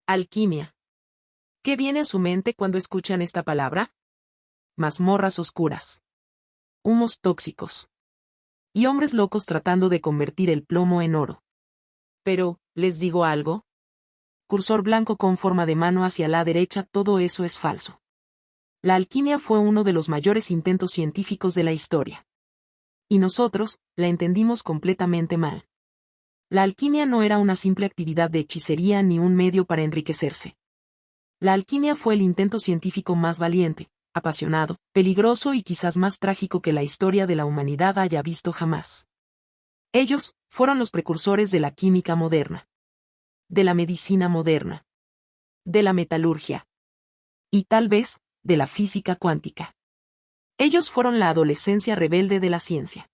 Alquimia. ¿Qué viene a su mente cuando escuchan esta palabra? Mazmorras oscuras. Humos tóxicos. Y hombres locos tratando de convertir el plomo en oro. Pero, ¿les digo algo? Cursor blanco con forma de mano hacia la derecha, todo eso es falso. La alquimia fue uno de los mayores intentos científicos de la historia. Y nosotros, la entendimos completamente mal. La alquimia no era una simple actividad de hechicería ni un medio para enriquecerse. La alquimia fue el intento científico más valiente, apasionado, peligroso y quizás más trágico que la historia de la humanidad haya visto jamás. Ellos fueron los precursores de la química moderna, de la medicina moderna, de la metalurgia y tal vez, de la física cuántica. Ellos fueron la adolescencia rebelde de la ciencia.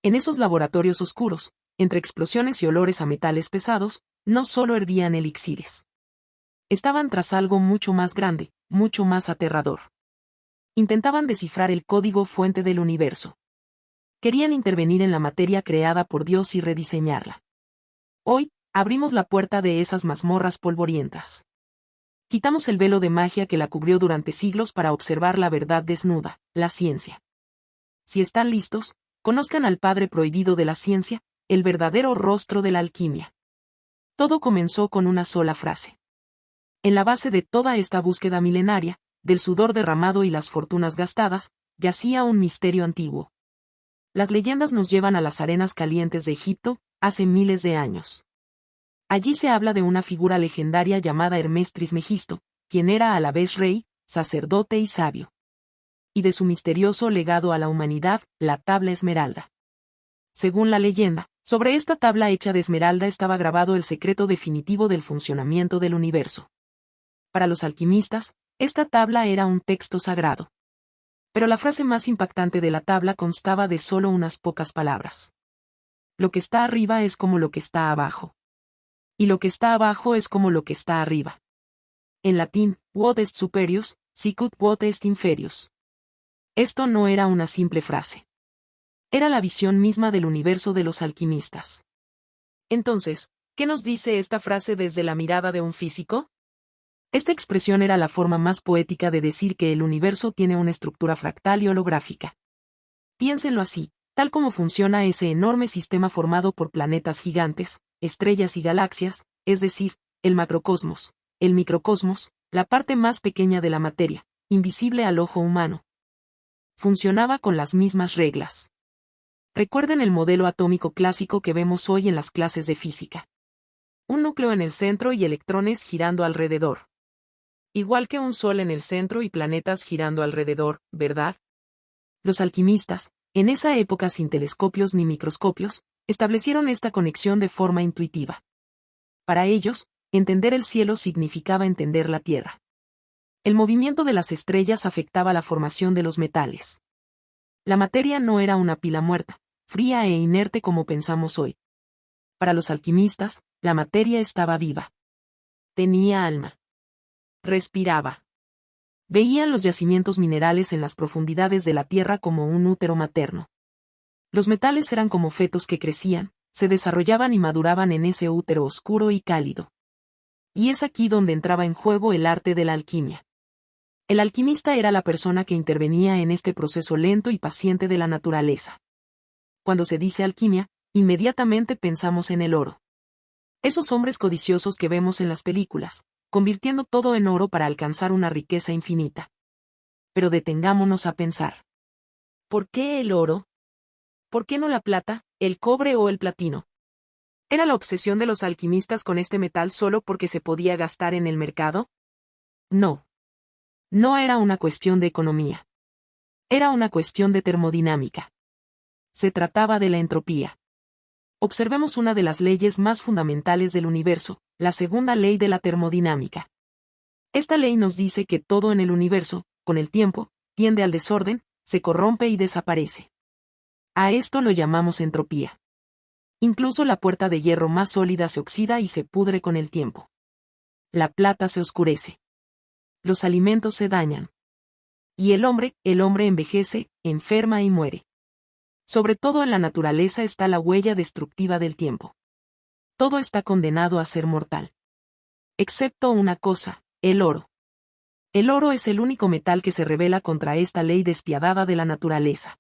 En esos laboratorios oscuros, entre explosiones y olores a metales pesados, no solo hervían elixires. Estaban tras algo mucho más grande, mucho más aterrador. Intentaban descifrar el código fuente del universo. Querían intervenir en la materia creada por Dios y rediseñarla. Hoy, abrimos la puerta de esas mazmorras polvorientas. Quitamos el velo de magia que la cubrió durante siglos para observar la verdad desnuda, la ciencia. Si están listos, conozcan al padre prohibido de la ciencia, el verdadero rostro de la alquimia. Todo comenzó con una sola frase. En la base de toda esta búsqueda milenaria, del sudor derramado y las fortunas gastadas, yacía un misterio antiguo. Las leyendas nos llevan a las arenas calientes de Egipto, hace miles de años. Allí se habla de una figura legendaria llamada Hermes Trismegisto, quien era a la vez rey, sacerdote y sabio. Y de su misterioso legado a la humanidad, la tabla esmeralda. Según la leyenda, sobre esta tabla hecha de esmeralda estaba grabado el secreto definitivo del funcionamiento del universo. Para los alquimistas, esta tabla era un texto sagrado. Pero la frase más impactante de la tabla constaba de solo unas pocas palabras. Lo que está arriba es como lo que está abajo. Y lo que está abajo es como lo que está arriba. En latín, quod est superius, sicut quod est inferius. Esto no era una simple frase. Era la visión misma del universo de los alquimistas. Entonces, ¿qué nos dice esta frase desde la mirada de un físico? Esta expresión era la forma más poética de decir que el universo tiene una estructura fractal y holográfica. Piénsenlo así, tal como funciona ese enorme sistema formado por planetas gigantes, estrellas y galaxias, es decir, el macrocosmos, el microcosmos, la parte más pequeña de la materia, invisible al ojo humano. Funcionaba con las mismas reglas. Recuerden el modelo atómico clásico que vemos hoy en las clases de física. Un núcleo en el centro y electrones girando alrededor. Igual que un sol en el centro y planetas girando alrededor, ¿verdad? Los alquimistas, en esa época sin telescopios ni microscopios, establecieron esta conexión de forma intuitiva. Para ellos, entender el cielo significaba entender la Tierra. El movimiento de las estrellas afectaba la formación de los metales. La materia no era una pila muerta, fría e inerte como pensamos hoy. Para los alquimistas, la materia estaba viva. Tenía alma. Respiraba. Veían los yacimientos minerales en las profundidades de la Tierra como un útero materno. Los metales eran como fetos que crecían, se desarrollaban y maduraban en ese útero oscuro y cálido. Y es aquí donde entraba en juego el arte de la alquimia. El alquimista era la persona que intervenía en este proceso lento y paciente de la naturaleza. Cuando se dice alquimia, inmediatamente pensamos en el oro. Esos hombres codiciosos que vemos en las películas, convirtiendo todo en oro para alcanzar una riqueza infinita. Pero detengámonos a pensar. ¿Por qué el oro? ¿Por qué no la plata, el cobre o el platino? ¿Era la obsesión de los alquimistas con este metal solo porque se podía gastar en el mercado? No. No era una cuestión de economía. Era una cuestión de termodinámica. Se trataba de la entropía. Observemos una de las leyes más fundamentales del universo, la segunda ley de la termodinámica. Esta ley nos dice que todo en el universo, con el tiempo, tiende al desorden, se corrompe y desaparece. A esto lo llamamos entropía. Incluso la puerta de hierro más sólida se oxida y se pudre con el tiempo. La plata se oscurece. Los alimentos se dañan. Y el hombre envejece, enferma y muere. Sobre todo en la naturaleza está la huella destructiva del tiempo. Todo está condenado a ser mortal. Excepto una cosa, el oro. El oro es el único metal que se rebela contra esta ley despiadada de la naturaleza.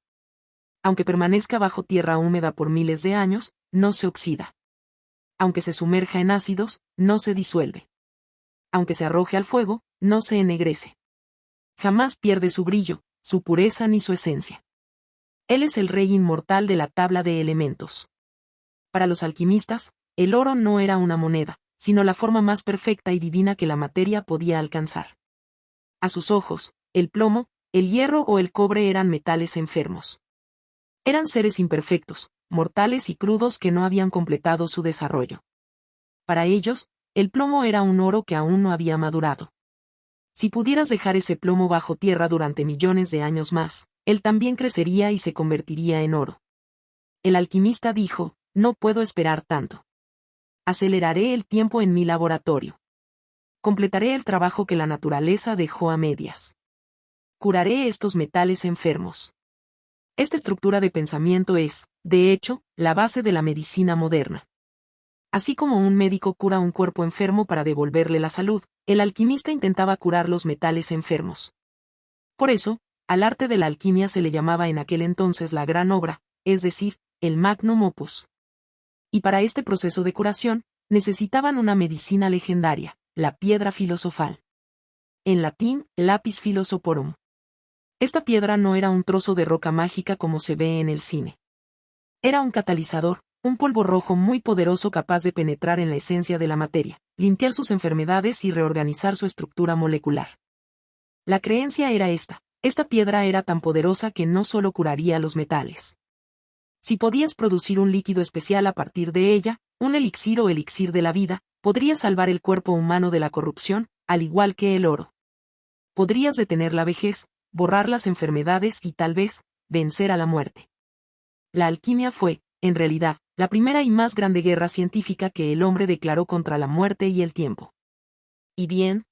Aunque permanezca bajo tierra húmeda por miles de años, no se oxida. Aunque se sumerja en ácidos, no se disuelve. Aunque se arroje al fuego, no se ennegrece. Jamás pierde su brillo, su pureza ni su esencia. Él es el rey inmortal de la tabla de elementos. Para los alquimistas, el oro no era una moneda, sino la forma más perfecta y divina que la materia podía alcanzar. A sus ojos, el plomo, el hierro o el cobre eran metales enfermos. Eran seres imperfectos, mortales y crudos que no habían completado su desarrollo. Para ellos, el plomo era un oro que aún no había madurado. Si pudieras dejar ese plomo bajo tierra durante millones de años más, él también crecería y se convertiría en oro. El alquimista dijo, no puedo esperar tanto. Aceleraré el tiempo en mi laboratorio. Completaré el trabajo que la naturaleza dejó a medias. Curaré estos metales enfermos. Esta estructura de pensamiento es, de hecho, la base de la medicina moderna. Así como un médico cura un cuerpo enfermo para devolverle la salud, el alquimista intentaba curar los metales enfermos. Por eso, al arte de la alquimia se le llamaba en aquel entonces la gran obra, es decir, el magnum opus. Y para este proceso de curación, necesitaban una medicina legendaria, la piedra filosofal. En latín, lapis philosophorum. Esta piedra no era un trozo de roca mágica como se ve en el cine. Era un catalizador, un polvo rojo muy poderoso capaz de penetrar en la esencia de la materia, limpiar sus enfermedades y reorganizar su estructura molecular. La creencia era esta piedra era tan poderosa que no solo curaría los metales. Si podías producir un líquido especial a partir de ella, un elixir o elixir de la vida, podrías salvar el cuerpo humano de la corrupción, al igual que el oro. Podrías detener la vejez, borrar las enfermedades y tal vez, vencer a la muerte. La alquimia fue, en realidad, la primera y más grande guerra científica que el hombre declaró contra la muerte y el tiempo. ¿Y bien?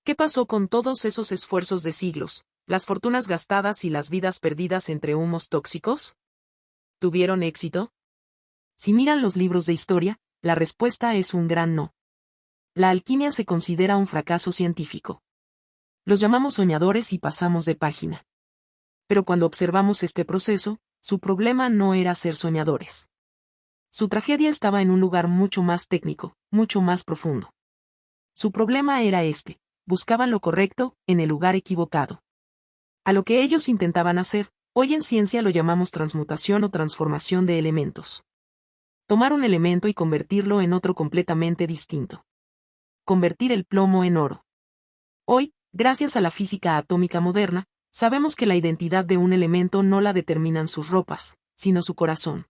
¿Qué pasó con todos esos esfuerzos de siglos, las fortunas gastadas y las vidas perdidas entre humos tóxicos? ¿Tuvieron éxito? Si miran los libros de historia, la respuesta es un gran no. La alquimia se considera un fracaso científico. Los llamamos soñadores y pasamos de página. Pero cuando observamos este proceso, su problema no era ser soñadores. Su tragedia estaba en un lugar mucho más técnico, mucho más profundo. Su problema era buscaban lo correcto, en el lugar equivocado. A lo que ellos intentaban hacer, hoy en ciencia lo llamamos transmutación o transformación de elementos. Tomar un elemento y convertirlo en otro completamente distinto. Convertir el plomo en oro. Hoy, gracias a la física atómica moderna, sabemos que la identidad de un elemento no la determinan sus ropas, sino su corazón.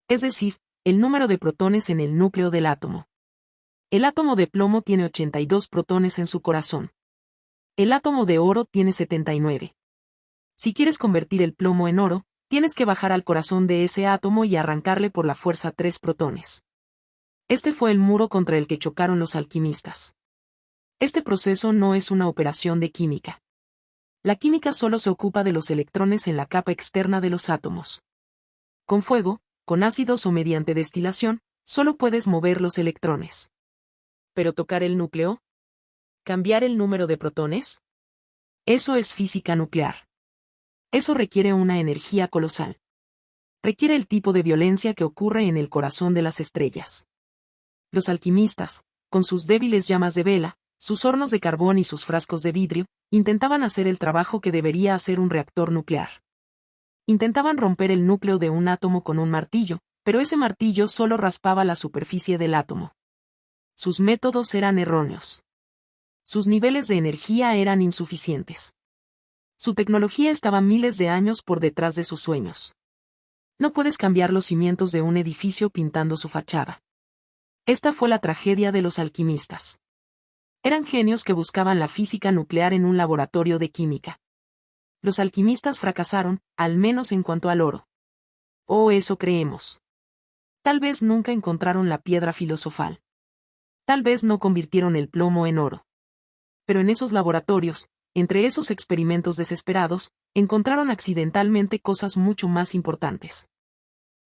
Es decir, el número de protones en el núcleo del átomo. El átomo de plomo tiene 82 protones en su corazón. El átomo de oro tiene 79. Si quieres convertir el plomo en oro, tienes que bajar al corazón de ese átomo y arrancarle por la fuerza 3 protones. Este fue el muro contra el que chocaron los alquimistas. Este proceso no es una operación de química. La química solo se ocupa de los electrones en la capa externa de los átomos. Con fuego, con ácidos o mediante destilación, solo puedes mover los electrones. ¿Pero tocar el núcleo? ¿Cambiar el número de protones? Eso es física nuclear. Eso requiere una energía colosal. Requiere el tipo de violencia que ocurre en el corazón de las estrellas. Los alquimistas, con sus débiles llamas de vela, sus hornos de carbón y sus frascos de vidrio, intentaban hacer el trabajo que debería hacer un reactor nuclear. Intentaban romper el núcleo de un átomo con un martillo, pero ese martillo solo raspaba la superficie del átomo. Sus métodos eran erróneos. Sus niveles de energía eran insuficientes. Su tecnología estaba miles de años por detrás de sus sueños. No puedes cambiar los cimientos de un edificio pintando su fachada. Esta fue la tragedia de los alquimistas. Eran genios que buscaban la física nuclear en un laboratorio de química. Los alquimistas fracasaron, al menos en cuanto al oro. O eso creemos. Tal vez nunca encontraron la piedra filosofal. Tal vez no convirtieron el plomo en oro. Pero en esos laboratorios, entre esos experimentos desesperados, encontraron accidentalmente cosas mucho más importantes.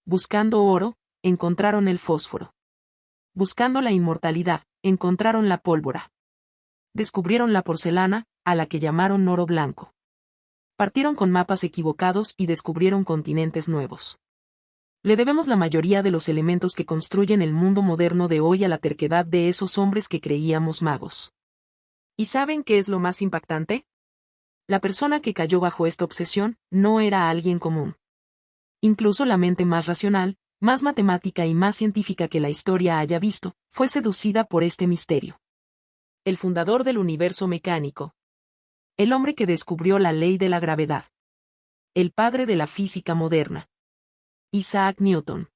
Buscando oro, encontraron el fósforo. Buscando la inmortalidad, encontraron la pólvora. Descubrieron la porcelana, a la que llamaron oro blanco. Partieron con mapas equivocados y descubrieron continentes nuevos. Le debemos la mayoría de los elementos que construyen el mundo moderno de hoy a la terquedad de esos hombres que creíamos magos. ¿Y saben qué es lo más impactante? La persona que cayó bajo esta obsesión no era alguien común. Incluso la mente más racional, más matemática y más científica que la historia haya visto, fue seducida por este misterio. El fundador del universo mecánico. El hombre que descubrió la ley de la gravedad. El padre de la física moderna. Isaac Newton.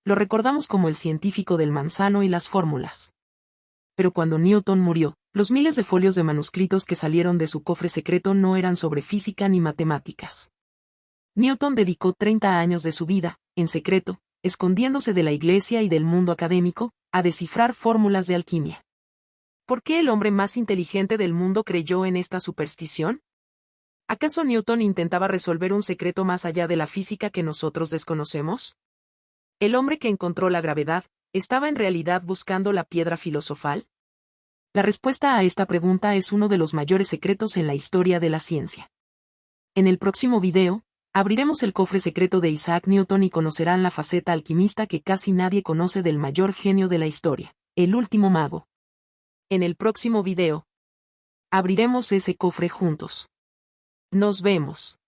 Lo recordamos como el científico del manzano y las fórmulas. Pero cuando Newton murió, los miles de folios de manuscritos que salieron de su cofre secreto no eran sobre física ni matemáticas. Newton dedicó 30 años de su vida, en secreto, escondiéndose de la iglesia y del mundo académico, a descifrar fórmulas de alquimia. ¿Por qué el hombre más inteligente del mundo creyó en esta superstición? ¿Acaso Newton intentaba resolver un secreto más allá de la física que nosotros desconocemos? ¿El hombre que encontró la gravedad, estaba en realidad buscando la piedra filosofal? La respuesta a esta pregunta es uno de los mayores secretos en la historia de la ciencia. En el próximo video, abriremos el cofre secreto de Isaac Newton y conocerán la faceta alquimista que casi nadie conoce del mayor genio de la historia, el último mago. En el próximo video, abriremos ese cofre juntos. Nos vemos.